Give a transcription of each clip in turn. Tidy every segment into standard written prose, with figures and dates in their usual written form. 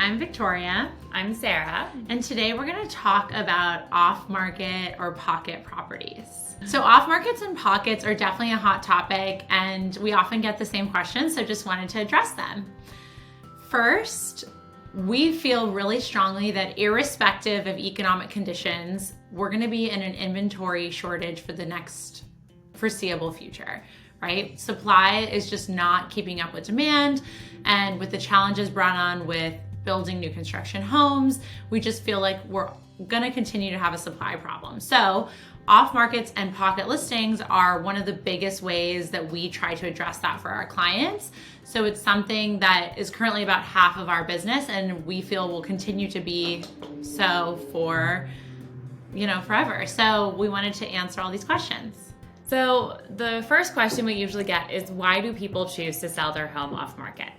I'm Victoria. I'm Sarah. And today we're going to talk about off-market or pocket properties. So off-markets and pockets are definitely a hot topic, and we often get the same questions, so just wanted to address them. First, we feel really strongly that irrespective of economic conditions, we're going to be in an inventory shortage for the next foreseeable future, right? Supply is just not keeping up with demand, and with the challenges brought on with building new construction homes, we just feel like we're going to continue to have a supply problem. So off markets and pocket listings are one of the biggest ways that we try to address that for our clients. So it's something that is currently about half of our business, and we feel will continue to be so for, forever. So we wanted to answer all these questions. So the first question we usually get is, why do people choose to sell their home off market?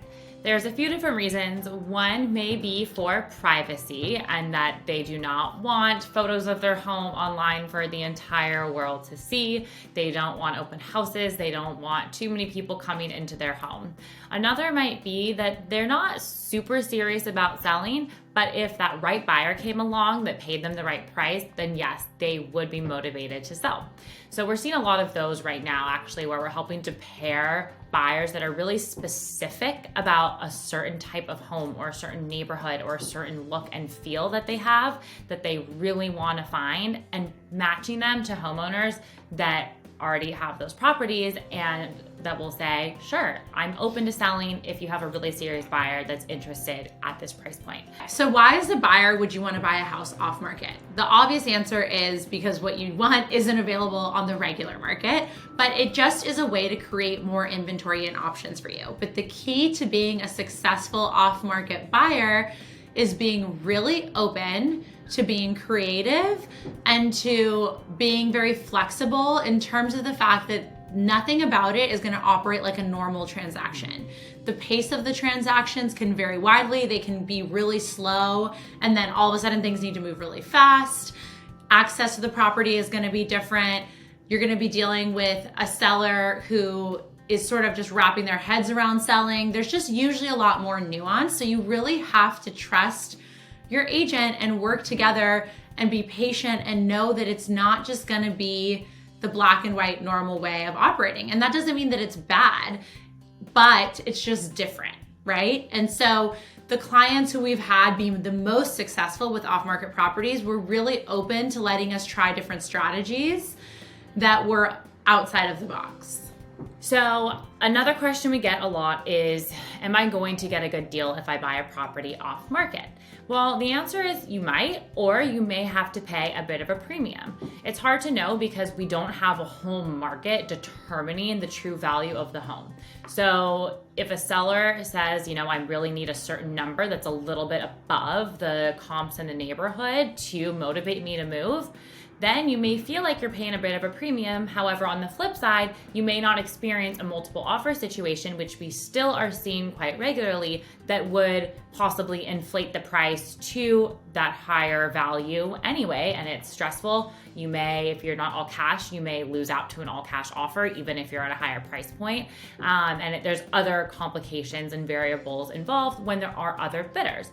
There's a few different reasons. One may be for privacy, and that they do not want photos of their home online for the entire world to see. They don't want open houses. They don't want too many people coming into their home. Another might be that they're not super serious about selling, but if that right buyer came along that paid them the right price, then yes, they would be motivated to sell. So we're seeing a lot of those right now, actually, where we're helping to pair buyers that are really specific about a certain type of home or a certain neighborhood or a certain look and feel that they have, that they really want to find, and matching them to homeowners that already have those properties and that will say, sure, I'm open to selling if you have a really serious buyer that's interested at this price point. So why as a buyer would you want to buy a house off market? The obvious answer is because what you want isn't available on the regular market, but it just is a way to create more inventory and options for you. But the key to being a successful off-market buyer is being really open to being creative and to being very flexible in terms of the fact that nothing about it is going to operate like a normal transaction. The pace of the transactions can vary widely. They can be really slow, and then all of a sudden things need to move really fast. Access to the property is going to be different. You're going to be dealing with a seller who is sort of just wrapping their heads around selling. There's just usually a lot more nuance. So you really have to trust your agent and work together and be patient and know that it's not just going to be the black and white normal way of operating. And that doesn't mean that it's bad, but it's just different, right? And so the clients who we've had be the most successful with off-market properties were really open to letting us try different strategies that were outside of the box. So another question we get a lot is, am I going to get a good deal if I buy a property off market? Well, the answer is you might, or you may have to pay a bit of a premium. It's hard to know because we don't have a home market determining the true value of the home. So if a seller says, I really need a certain number that's a little bit above the comps in the neighborhood to motivate me to move, then you may feel like you're paying a bit of a premium. However, on the flip side, you may not experience a multiple offer situation, which we still are seeing quite regularly, that would possibly inflate the price to that higher value anyway, and it's stressful. You may, if you're not all cash, you may lose out to an all cash offer, even if you're at a higher price point. There's other complications and variables involved when there are other bidders.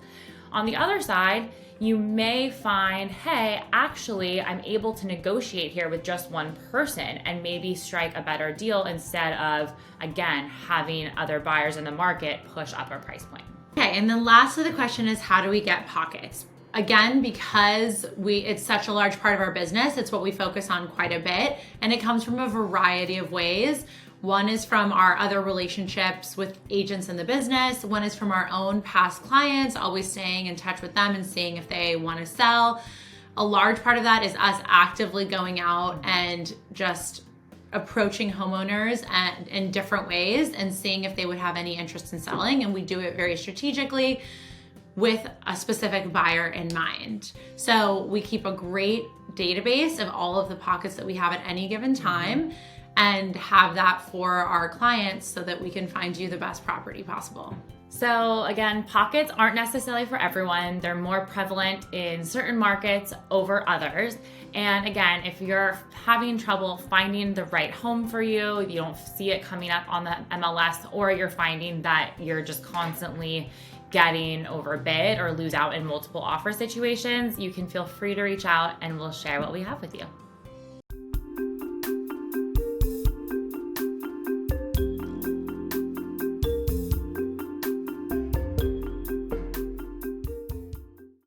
On the other side, you may find, hey, actually, I'm able to negotiate here with just one person and maybe strike a better deal instead of, again, having other buyers in the market push up our price point. Okay, and then lastly, the question is, how do we get pockets? Again, because it's such a large part of our business, it's what we focus on quite a bit, and it comes from a variety of ways. One is from our other relationships with agents in the business. One is from our own past clients, always staying in touch with them and seeing if they want to sell. A large part of that is us actively going out and just approaching homeowners in different ways and seeing if they would have any interest in selling. And we do it very strategically with a specific buyer in mind. So we keep a great database of all of the pockets that we have at any given time, and have that for our clients so that we can find you the best property possible. So again, pockets aren't necessarily for everyone. They're more prevalent in certain markets over others. And again, if you're having trouble finding the right home for you, you don't see it coming up on the MLS, or you're finding that you're just constantly getting overbid or lose out in multiple offer situations, you can feel free to reach out and we'll share what we have with you.